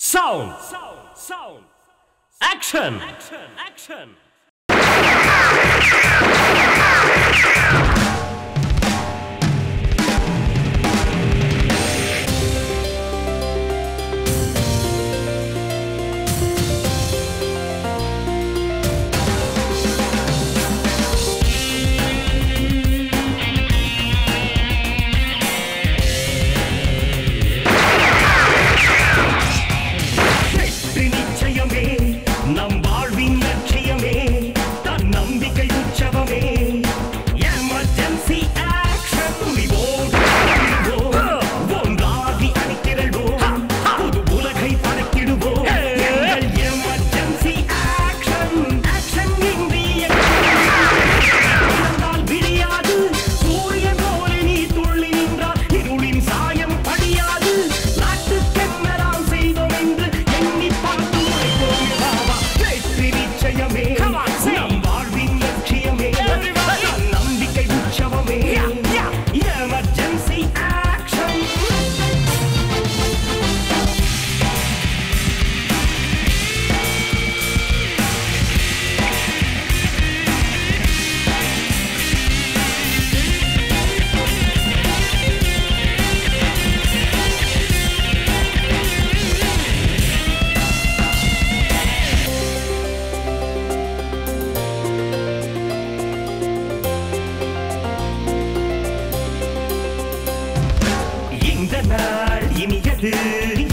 Sound. Sound. Action. Action.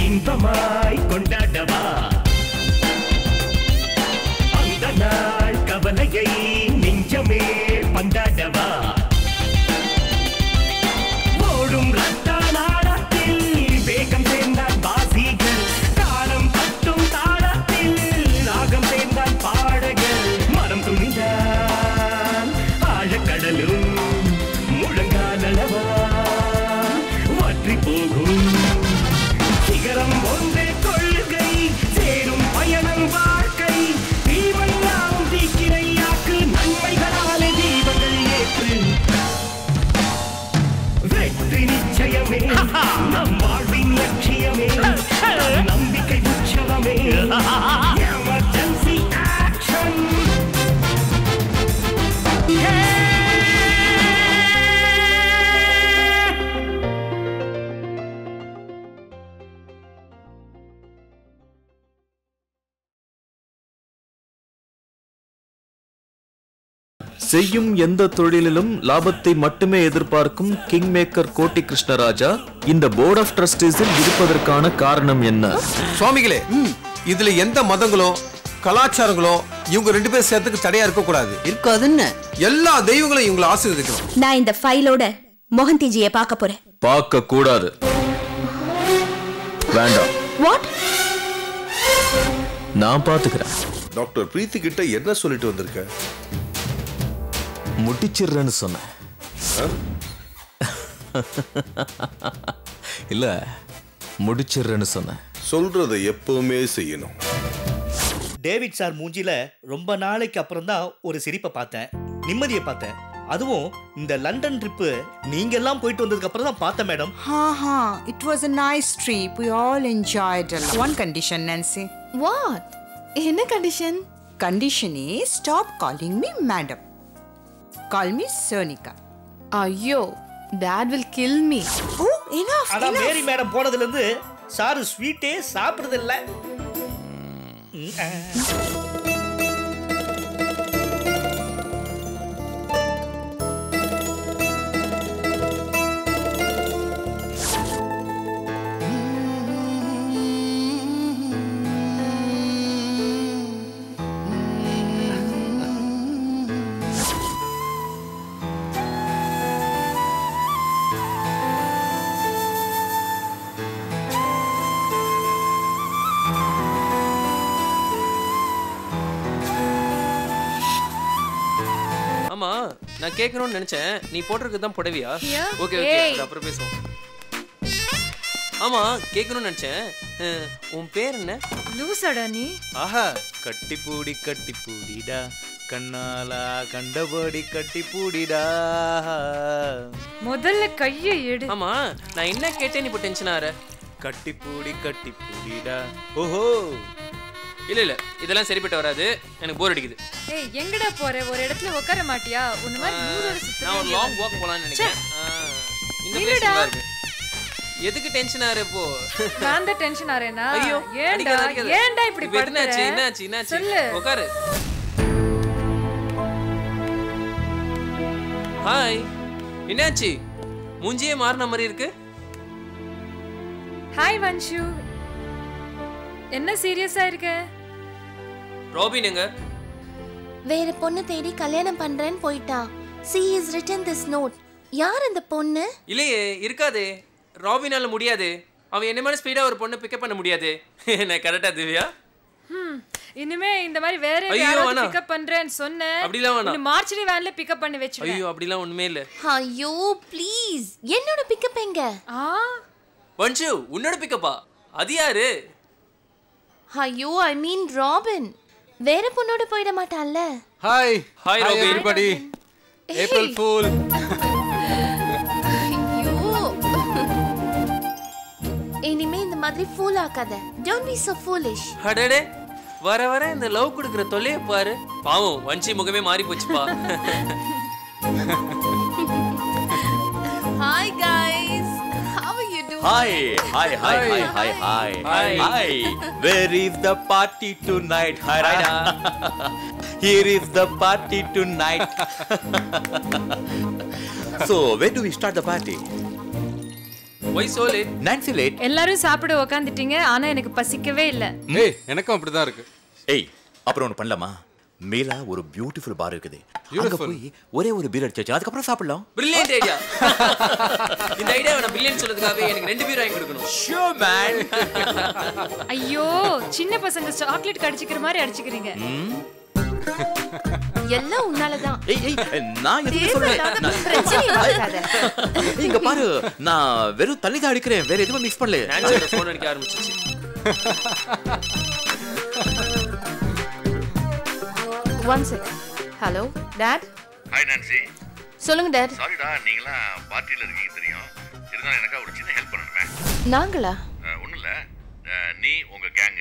இன்பமாய் கொண்டாடவா அந்த நாள் கவலையை நெஞ்சமே பந்தாடவா ஓடும் ரத்த நாடத்தில் வேகம் சேர்ந்தால் பாசிகள் காலம் பட்டும் தாளத்தில் ராகம் சேர்ந்தால் பாடகள் மரம் துணிந்தால் ஆழக்கடலும் முழங்காலளவா வற்றி போகும் சிகரம் ஒன்றே கொள்கை சேரும் பயணம் வாழ்க்கை தீவெல்லாம் தீக்கிரையாக்கு நன்மைகளாலே தீபங்கள் ஏற்று வெற்றி நிச்சயமே நம் வாழ்வின் லட்சியமே நம்பிக்கை உற்சவமே எமர்ஜென்சி ஆக்ஷன் செய்யும் எந்த தொழிலிலும் லாபத்தை மட்டுமே எதிர்பார்க்கும் கிங் மேக்கர் கோட்டி கிருஷ்ணராஜா இந்த போர்ட் ஆஃப் ட்ரஸ்டீஸில் இருப்பதற்கான காரணம் என்ன? சுவாமிகளே, இதுல எந்த மதங்களோ கலாச்சாரங்களோ இவங்க ரெண்டு பேரும் சேர்த்துக்கு தடையா இருக்க கூடாது. இருக்காதுன்னு எல்லா தெய்வங்களும் இவங்களை ஆசீர்வதிக்கணும். நான் இந்த ஃபைலோட மோகன்திஜியை பார்க்க போறேன். பார்க்க கூடாது. வேண்டாம். வாட்? நான் பாத்துக்கிறேன். டாக்டர் பிரீத்தி கிட்ட என்ன சொல்லிட்டு வந்திருக்க? முடிச்சிடுறேன்னு சொன்னேன். இல்ல, முடிச்சிடுறேன்னு சொன்னேன். சொல்றதை எப்பவுமே செய்யணும். டேவிட் சார் மூஞ்சில ரொம்ப நாளைக்கு அப்புறம் தான் ஒரு சிரிப்பை பார்த்தேன், நிம்மதியை பார்த்தேன். அதுவும் இந்த லண்டன் ட்ரிப்பு நீங்க எல்லாம் போயிட்டு வந்ததுக்கு அப்புறம் தான் பார்த்தேன் madam. It was a nice trip. We all enjoyed a lot. One condition, Nancy. What? என்ன condition? Condition is stop calling me madam. Call me Sonika. ஐயோ, dad will kill me. Oh, enough. ஆனா மேரி madam போனதுல இருந்து sir ஸ்வீட்டே சாப்பிடுறது இல்ல. நான் கேட்கணும்னு நினைச்சேன், நீ போட்டிருக்கு தான் புடவையா? ஓகே ஓகே, அப்புறம் பேசுவோம். ஆமா, கேட்கணும்னு நினைச்சேன், உன் பேர் என்ன? லூசடா நீ. ஆஹா, கட்டி பூடிடா கண்ணாலா கண்டபடி கட்டி பூடிடா. முதல்ல கையை எடு. ஆமா, நான் என்ன கேட்டேன் இப்போ டென்ஷன் ஆற? கட்டிப்பூடிடா. ஓஹோ, இல்ல இல்ல இதெல்லாம் சரிப்பட்டு வராது, எனக்கு போர் அடிக்குது. ஏய் எங்கடா போற? ஒரு இடத்துல உட்கார மாட்டியா? உன்ன மாதிரி மூதோட சுத்த. நான் ஒரு லாங் வாக் போலாம்னு நினைக்கிறேன். இந்த பிளேஸ் நல்லா இருக்கு. எதுக்கு டென்ஷன் ஆற போ? நான் தான் டென்ஷன் ஆறேனா? ஐயோ ஏன்டா இப்படி படுத்துற? என்னாச்சு உட்காரு. ஹாய், என்னாச்சு? மூஞ்சியே மாறின மாதிரி இருக்கு. ஹாய் வன்ஷு, என்ன சீரியஸா இருக்க? ராபின் எங்க? வேற பொண்ணு தேடி கல்யாணம் பண்றேன்னு போயிட்டான். See has written this note. யார் அந்த பொண்ணு? இல்லையே, இருக்காதே. ராபினால முடியாது. அவன் என்ன மாதிரி ஸ்பீடா ஒரு பொண்ணு பிக்கப் பண்ண முடியாது. என்ன கரெக்டா திவ்யா? இனிமே இந்த மாதிரி வேற யாராவது பிக்கப் பண்றேன்னு சொன்ன, அப்படிலாம் வேணாம். நீ மார்ச்சரி வேன்ல பிக்கப் பண்ணி வெச்சிரு. ஐயோ அப்படிலாம் ஒண்ணுமே இல்ல. ஐயோ ப்ளீஸ், என்னோட பிக்கப் எங்க? வன்ஷு, உன்னோட பிக்கப்பா? அது யாரு? ஐயோ ஐ மீன் ராபின். வேற பொண்ணோட போயிட மாட்டான்ல. Hi hi Robin. Everybody. April fool. ஐயோ, இனிமே இந்த மாதிரி ஃபூல் ஆகாத. Don't be so foolish. அடடே, வர வர இந்த லவ் கொடுக்குற தொல்லைய பாரு. பாவம், வன்ஷி முகமே மாறி போச்சுப்பா. Hi guys, how are you doing? Hi. Where is the party tonight? Hi, Raida. Here is the party tonight. So, where do we start the party? Why so late? Nancy late. எல்லாரும் சாப்பிட உட்கார்ந்துட்டீங்க, ஆனா எனக்கு பசிக்கவே இல்ல. ஏய், எனக்கும் அப்படிதான் இருக்கு. ஏய், அப்புறம் ஒன்று பண்ணலாமா? மேலா ஒரு பியூட்டிஃபுல் பார் இருக்குது, அங்க போய் ஒரே ஒரு பீர் அடிச்சாச்சு, அதுக்கப்புறம் சாப்பிடலாம். Brilliant idea. இந்த ஐடியாவை நான் பிரில்லியன்ட் சொல்றதுக்காகவே எனக்கு 2 பீர் வாங்கி கொடுக்கணும். Sure man. ஐயோ, சின்ன பசங்க சாக்லேட் கடிச்சிக்கிற மாதிரி அடிச்சிக்கிறீங்க. எல்லாம் உன்னாலதான். ஏய், நான் எதுவும் சொல்லல. இங்க பாரு, நான் வெறும் தண்ணி தான் அடிக்கிறேன், வேற எதுவும் மிக்ஸ் பண்ணல. நான்சி ஃபோன் அடிக்க ஆரம்பிச்சிச்சு. One second. Hello, Dad. Hi Nancy. சொல்லுங்க Dad. சாரிடா, நீங்களா பார்ட்டில இருக்கீங்க தெரியும். இருந்தாலும் எனக்கு ஒரு சின்ன ஹெல்ப் பண்ணணுமே. நாங்களா? ஒண்ணும் இல்ல. நீ உங்க கேங்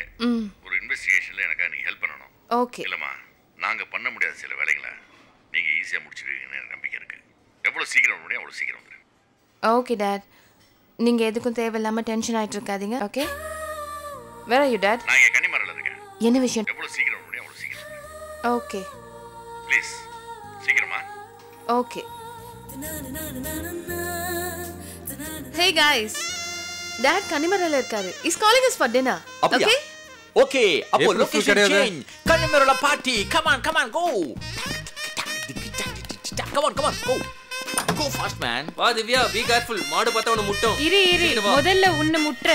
ஒரு இன்வெஸ்டிகேஷன்ல எனக்கு நீ ஹெல்ப் பண்ணணும். ஓகே. இல்லம்மா, நாங்க பண்ண முடியாத சில வேலைகளை நீங்க ஈஸியா முடிச்சிடுவீங்கன்னு எனக்கு நம்பிக்கை இருக்கு. எவ்வளவு சீக்கிரம் முடியும் அவ்வளவு சீக்கிரம் வந்துரு. Okay Dad. நீங்க எதுக்கும் தேவையில்லாம டென்ஷன் ஆயிட்டு இருக்காதீங்க. Okay? Where are you Dad? நான் இங்க கன்னிமரல இருக்கேன். என்ன விஷயம்? எவ்வளவு சீக்கிரம் முடியும் அவ்வளவு சீக்கிரம். ஓகே. ப்ளீஸ் சீக்கிரமா. ஓகே. Hey guys. Dad கன்னிமரல இருக்காரு. He's calling us for dinner. Okay? Okay, அப்போ லொகேஷன் சேஞ்ச். கன்னிமரல party. Come on, go. Come on, go. Go fast man. வா திவ்யா, be careful. மாடு பார்த்தா உன்னை முட்டும். இரு முதல்ல உன்னை முட்ற.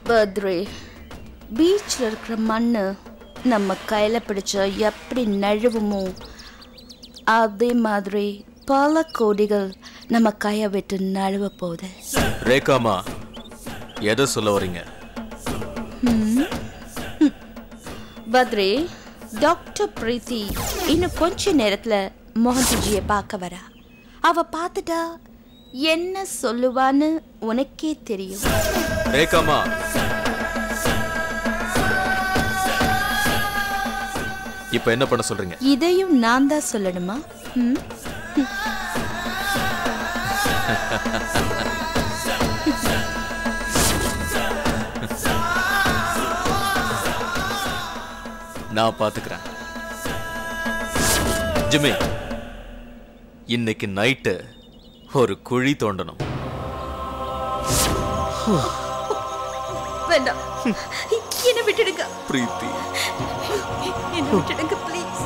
பத்ரே, பீச்சில் இருக்கிற மண் நம்ம கையில் பிடிச்சா எப்படி நழுவுமோ அதே மாதிரி பல கோடிகள் நம்ம கையை விட்டு நழுவ போகுது. ரேகாமா, எதை சொல்ல வரீங்க? பத்ரே, டாக்டர் பிரீத்தி இன்னும் கொஞ்ச நேரத்தில் மோகன்ஜியை பார்க்க வரா. அவ பார்த்துட்டா என்ன சொல்லுவான்னு உனக்கே தெரியும். ரேகாமா, இப்ப என்ன பண்ண சொல்றீங்க? இதையும் நான் தான் சொல்லணுமா? நான் பாத்துக்கிறேன். ஜிம்மி, இன்னைக்கு நைட்டு ஒரு குழி தோண்டணும். வேண்டாம், என்ன விட்டுடுங்க பிரீத்தி. என்ன விட்டுடுங்க ப்ளீஸ்.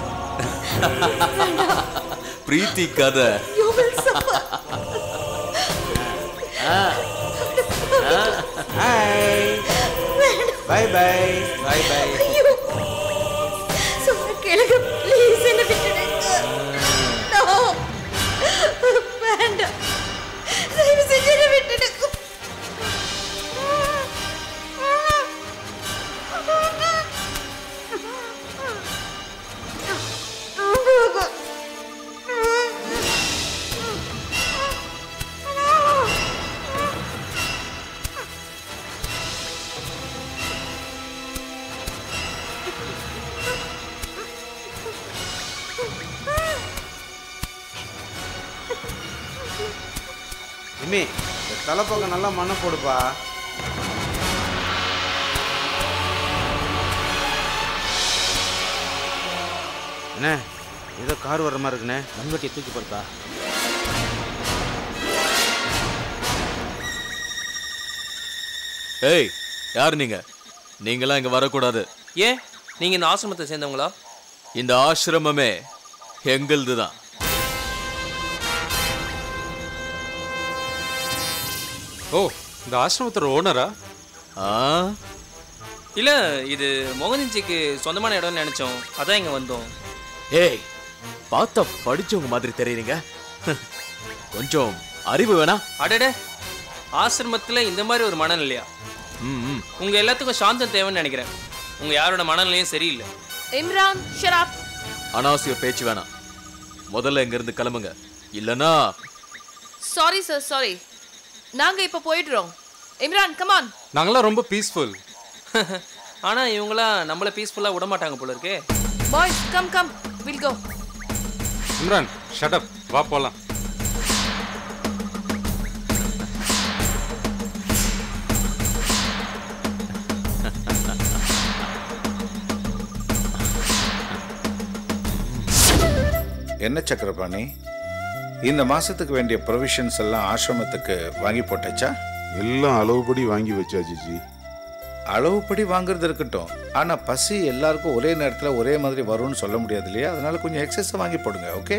பிரீத்தி கதை. You will suffer. Bye bye. Bye bye. சொன்ன கேளுங்க ப்ளீஸ், என்ன விட்டுடுங்க. No. வேண்டாம், தயவு செஞ்சு என்ன விட்டுடுங்க. இம்மி, தலைப்பக்கம் நல்லா மண்ணை போடுப்பா. என்ன ஏதோ கார் வர்ற மாதிரி இருக்குண்ணே. மண்வெட்டியை தூக்கி போடுப்பா. ஏய், யார் நீங்க? நீங்களாம் இங்க வரக்கூடாது. ஏன்? நீங்க இந்த ஆசிரமத்தை சேர்ந்தவங்களா? இந்த ஆசிரமமே எங்களுது தான். ஓ, இந்த ஆசிரமத்தோட ஓனரா? இல்ல, இது மோகன்ஜிக்கு சொந்தமான இடம்னு நினைச்சோம், அதான் இங்க வந்தோம். ஏய், பார்த்தா படிச்சவங்க மாதிரி தெரியுறீங்க. கொஞ்சம் அறிவு வேணா? அடட, ஆசிரமத்துல இந்த மாதிரி ஒரு மனநிலையா? உங்க எல்லாத்துக்கும் சாந்தம் தேவைன்னு நினைக்கிறேன். உங்க யாரோட மனநிலையும் சரியில்லை. Imran, shut up. அனாவசிய பேச்சு வேணாம். முதல்ல இங்க இருந்து கிளம்புங்க, இல்லனா. Sorry sir, sorry. நாங்க இப்ப போயிடுறோம். Imran, come on. நாங்களாம் ரொம்ப பீஸ்ஃபுல். ஆனா இவங்களா நம்மள பீஸ்ஃபுல்லா விட மாட்டாங்க போல இருக்கே. Boys, come come, will go. Imran, shut up, வா போலாம். என்ன சக்கரபாணி, இந்த மாசத்துக்கு வேண்டிய ப்ரொவிஷன்ஸ் எல்லாம் ஆசிரமத்துக்கு வாங்கி போட்டாச்சா? எல்லாம் அளவுபடி வாங்கி வச்சாச்சு ஜி. அளவுப்படி வாங்குறது இருக்கட்டும், ஆனா பசி எல்லாருக்கும் ஒரே நேரத்தில் ஒரே மாதிரி வரும்னு சொல்ல முடியாது இல்லையா? அதனால கொஞ்சம் எக்ஸஸ் வாங்கி போடுங்க. ஓகே?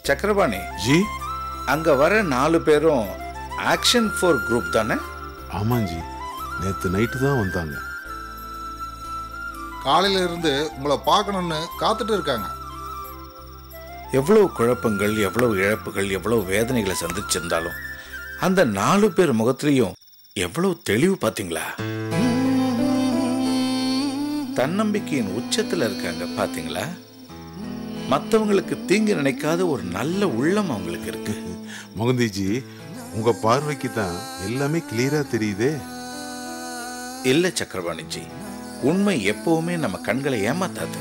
சக்கரபாணி ஜி, அங்க வர 4 பேரும் ஆக்ஷன் 4 குரூப் தானே? ஆமாஞ்சி, நேத்து நைட்டு தான் வந்தாங்க. காலையில இருந்து உங்களை பார்க்கணும்னு காத்துட்டு இருக்காங்க. எவ்வளவு குழப்பங்கள், எவ்வளவு இழப்புகள், எவ்வளவு வேதனைகளை சந்திச்சிருந்தாலும் அந்த 4 பேர் முகத்திலையும் எவ்வளவு தெளிவு பாத்தீங்களா? தன்னம்பிக்கையின் உச்சத்துல இருக்காங்க பாத்தீங்களா? மற்றவங்களுக்கு தீங்கு நினைக்காத ஒரு நல்ல உள்ளம் அவங்களுக்கு இருக்கு. மோகந்திஜி, உங்க பார்வைக்கு தான் எல்லாமே கிளியரா தெரியுதே. இல்ல சக்கரபாணிஜி, உண்மை எப்பவுமே நம்ம கண்களை ஏமாத்தாது.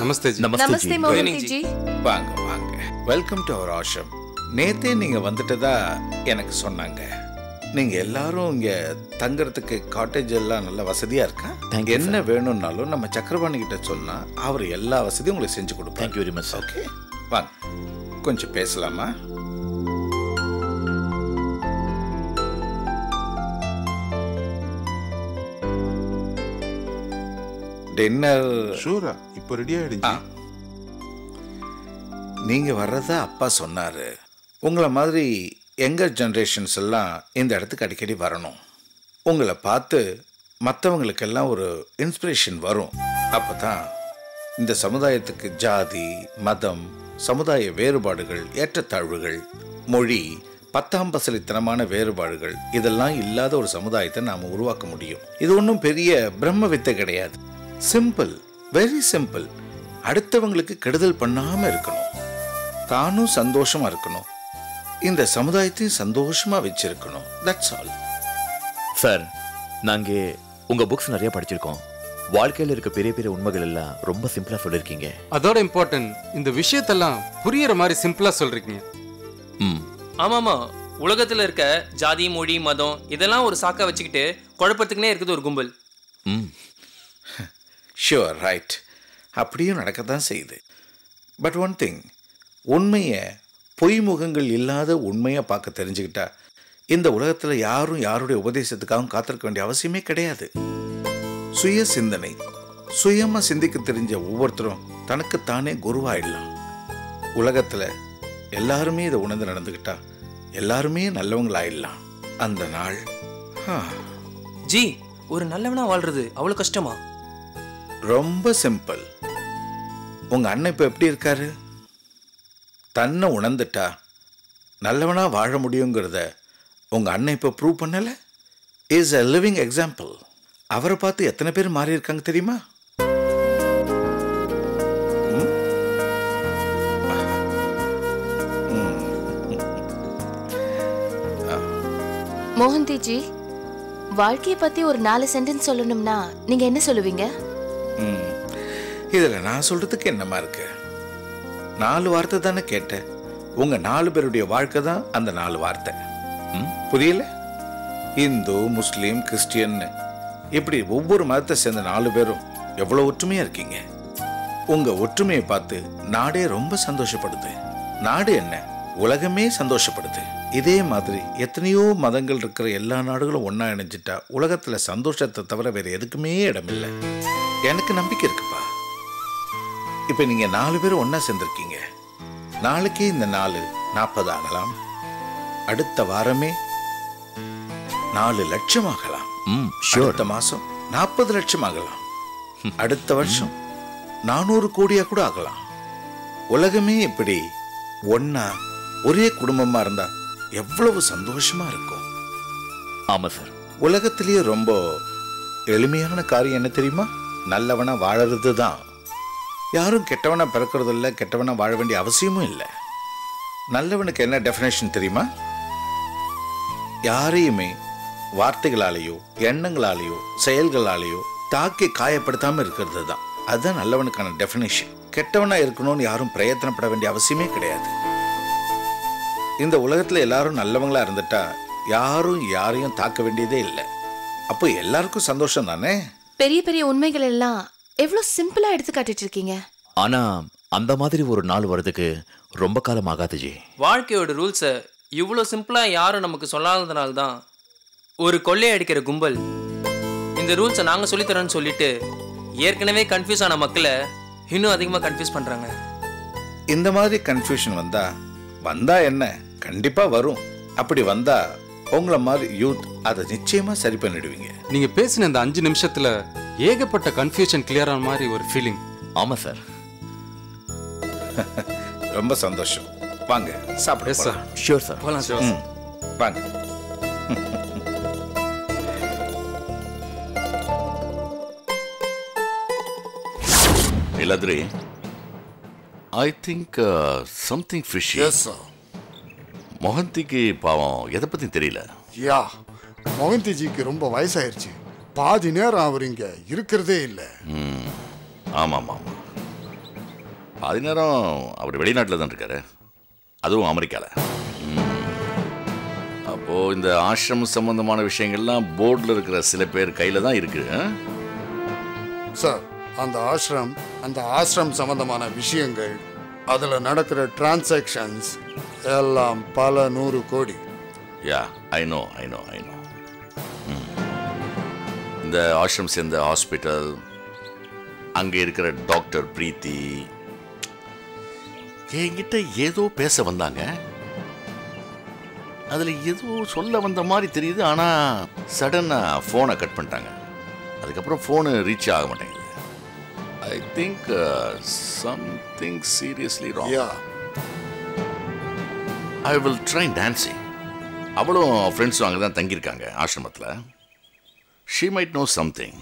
நமஸ்தே ஜி. நமஸ்தே மோகன்ஜி. வாங்க வாங்க, வெல்கம் டு அவர் ஆஷ்ரம். நேத்தே நீங்க வந்துட்டதா எனக்கு சொன்னாங்க. நீங்க எல்லாரும் இங்க தங்கறதுக்கு காட்டேஜ் எல்லாம் நல்ல வசதியா இருக்கா? என்ன வேணும்னாலும் நம்ம சக்கரபாணி கிட்ட சொன்னா அவர் எல்லா வசதியும் உங்களுக்கு செஞ்சு கொடுப்பார். Thank you very much. ஓகே, வாங்க கொஞ்சம் பேசலாமா? டின்னர் ஷூரா, இப்போ ரெடி ஆயிடுச்சு. நீங்க வர்றதா அப்பா சொன்னாரு. உங்களை மாதிரி யங்கர் ஜெனரேஷன்ஸ் எல்லாம் இந்த இடத்துக்கு அடிக்கடி வரணும். உங்களை பார்த்து மற்றவங்களுக்கெல்லாம் ஒரு இன்ஸ்பிரேஷன் வரும். அப்பதான் இந்த சமுதாயத்துக்கு ஜாதி, மதம், சமுதாய வேறுபாடுகள், ஏற்றத்தாழ்வுகள், மொழி, பத்தாம்பசலித்தனமான வேறுபாடுகள் இதெல்லாம் இல்லாத ஒரு சமுதாயத்தை நாம் உருவாக்க முடியும். இது ஒன்றும் பெரிய பிரம்ம வித்தை கிடையாது. Simple, very simple. அடுத்தவங்களுக்கு கெடுதல் பண்ணாம இருக்கணும், தானும் சந்தோஷமா இருக்கணும், இந்த சமுதாயத்தையும் சந்தோஷமா வச்சிருக்கணும். That's all. சார், நாங்க உங்க புக்ஸ் நிறைய படிச்சிருக்கோம். வாழ்க்கையில் இருக்க பெரிய பெரிய உண்மைகள் எல்லாம் ரொம்ப சிம்பிளா சொல்லிருக்கீங்க. அதோட இம்பார்ட்டன்ட், இந்த விஷயத்தெல்லாம் புரியுற மாதிரி சிம்பிளா சொல்றீங்க. ஆமாமா, உலகத்துல இருக்க ஜாதி மொழி மதம் இதெல்லாம் ஒரு சாக்கா வச்சுக்கிட்டு குழப்பத்துக்குனே இருக்குது ஒரு கும்பல். ஷுவர் ரைட், அப்படியும் நடக்கத்தான் செய்யுது. பட் ஒன் திங், உண்மையை பொய் முகங்கள் இல்லாத உண்மையை பார்க்க தெரிஞ்சுக்கிட்டா இந்த உலகத்தில் யாரும் யாருடைய உபதேசத்துக்காகவும் காத்திருக்க வேண்டிய அவசியமே கிடையாது. சுய சிந்தனை, சுயமாக சிந்திக்க தெரிஞ்ச ஒவ்வொருத்தரும் தனக்குத்தானே குருவாயிடலாம். உலகத்தில் எல்லாருமே இதை உணர்ந்து நடந்துக்கிட்டா எல்லாருமே நல்லவங்களாயிடலாம். அந்த நாள் ஜி, ஒரு நல்லவனா வாழ்றது அவ்வளோ கஷ்டமா? ரொம்ப சிம்பிள். உங்கள் அண்ணன் இப்போ எப்படி இருக்காரு? தன்னை உணர்ந்துட்டா நல்லவனா வாழ முடியுங்கிறத உங்கள் அண்ணன் இப்போ ப்ரூவ் பண்ணலை? Is a living example. அவரை பார்த்து எத்தனை பேர் மாறி இருக்காங்க தெரியுமா? மோகந்திஜி, வாழ்க்கையை பத்தி ஒரு 4 சென்டென்ஸ் சொல்லணும்னா நீங்க என்ன சொல்லுவீங்க? இதில் நான் சொல்றதுக்கு என்னமா இருக்கு? 4 வார்த்தை தானே கேட்டேன். உங்க 4 பேருடைய வாழ்க்கை தான் அந்த 4 வார்த்தை. புரியல? இந்து, முஸ்லீம், கிறிஸ்டியன், இப்படி ஒவ்வொரு மதத்தை சேர்ந்த 4 பேரும் எவ்வளவு ஒற்றுமையா இருக்கீங்க. உங்க ஒற்றுமையை பார்த்து நாடே ரொம்ப சந்தோஷப்படுது. நாடு என்ன, உலகமே சந்தோஷப்படுது. இதே மாதிரி எத்தனையோ மதங்கள் இருக்கிற எல்லா நாடுகளும் ஒன்னா இணைஞ்சிட்டா உலகத்துல சந்தோஷத்தை தவிர வேற எதுக்குமே இடமில்லை. எனக்கு நம்பிக்கை இருக்குப்பா. இப்ப நீங்க 4 பேரும் ஒன்னா சேர்ந்திருக்கீங்க. நாளைக்கு இந்த 4 40 ஆகலாம். அடுத்த வாரமே 4 லட்சம் ஆகலாம். அடுத்த மாசம் 40 லட்சம் ஆகலாம். அடுத்த வருஷம் 400 கோடியா கூட ஆகலாம். உலகமே இப்படி ஒன்னா ஒரே குடும்பமா இருந்தா எவ்வளவு சந்தோஷமா இருக்கும். ஆமா சார். உலகத்திலேயே ரொம்ப எளிமையான காரியம் என்ன தெரியுமா? நல்லவனா வாழறது தான். யாரும் கெட்டவனா பிறக்கிறது இல்லை, கெட்டவனா வாழ வேண்டிய அவசியமும் இல்லை. நல்லவனுக்கு என்ன டெஃபினேஷன் தெரியுமா? யாரையுமே வார்த்தைகளாலேயோ எண்ணங்களாலேயோ செயல்களாலேயோ தாக்கி காயப்படுத்தாம இருக்கிறது தான். அதுதான் நல்லவனுக்கான டெஃபினேஷன். கெட்டவனா இருக்கணும்னு யாரும் பிரயத்தனப்பட வேண்டிய அவசியமே கிடையாது. இந்த உலகத்துல எல்லாரும் நல்லவங்களா இருந்துட்டா யாரும் யாரையும் தாக்க வேண்டியதே இல்லை. அப்போ எல்லாருக்கும் சந்தோஷம் தானே. பெரிய பெரிய உண்மைகள் எல்லாம் எவ்வளவு சிம்பிளா எடுத்து காட்டிட்டு இருக்கீங்க. ஆனா அந்த மாதிரி ஒரு நாள் வரதுக்கு ரொம்ப காலம் ஆகாது ஜி. வாழ்க்கையோட ரூல்ஸை இவ்வளோ சிம்பிளா யாரும் நமக்கு சொல்லாததுனால தான் ஒரு கொள்ளை அடிக்கிற கும்பல் இந்த ரூல்ஸை நாங்கள் சொல்லித்தரோன்னு சொல்லிட்டு ஏற்கனவே கன்ஃபியூஸ் ஆன மக்களை இன்னும் அதிகமாக கன்ஃபியூஸ் பண்றாங்க. இந்த மாதிரி கன்ஃபியூஷன் வந்தா என்ன, கண்டிப்பா வரும். அப்படி வந்தா உங்களை மாதிரி யூத் அதை நிச்சயமா சரி பண்ணிடுவீங்க. நீங்க பேசின இந்த 5 நிமிஷத்துல ஏகப்பட்ட கன்ஃபியூஷன் கிளியர் ஆன மாதிரி ஒரு ஃபீலிங். ஆமா சார். ரொம்ப சந்தோஷம். வாங்க சாப்பிட சார். Sure sir. போலாம் சார். வாங்க. Niladri, I think something fishy. Yes, sir. மொஹந்திக்கு பாவம் எதை பத்தி தெரியல. யா, மொஹந்திஜிக்கு ரொம்ப வயசாயிருச்சு. பாதி நேரம் அவர் இங்க இருக்கிறதே இல்லை. ஆமாம் ஆமாம். பாதி நேரம் அவர் வெளிநாட்டில் தான் இருக்காரு, அதுவும் அமெரிக்காவில். அப்போது இந்த ஆசிரமம் சம்பந்தமான விஷயங்கள்லாம் போர்டில் இருக்கிற சில பேர் கையில் தான் இருக்கு. சார், அந்த ஆசிரம் சம்பந்தமான விஷயங்கள், அதில் நடக்கிற டிரான்சாக்ஷன்ஸ் எல்லாம் பல 100 கோடி. யா, ஐ நோ. இந்த ஆசிரம் சேர்ந்த ஹாஸ்பிட்டல், அங்கே இருக்கிற டாக்டர் பிரீத்தி என்கிட்ட ஏதோ பேச வந்தாங்க. அதில் ஏதோ சொல்ல வந்த மாதிரி தெரியுது. ஆனால் சடனாக ஃபோனை கட் பண்ணிட்டாங்க. அதுக்கப்புறம் ஃபோனு ரீச் ஆக மாட்டேங்குது. I think something seriously wrong. I will try Nancy. அவளும் ஃப்ரெண்ட்ஸும் அங்கே தான் தங்கியிருக்காங்க ஆசிரமத்தில். She might know something.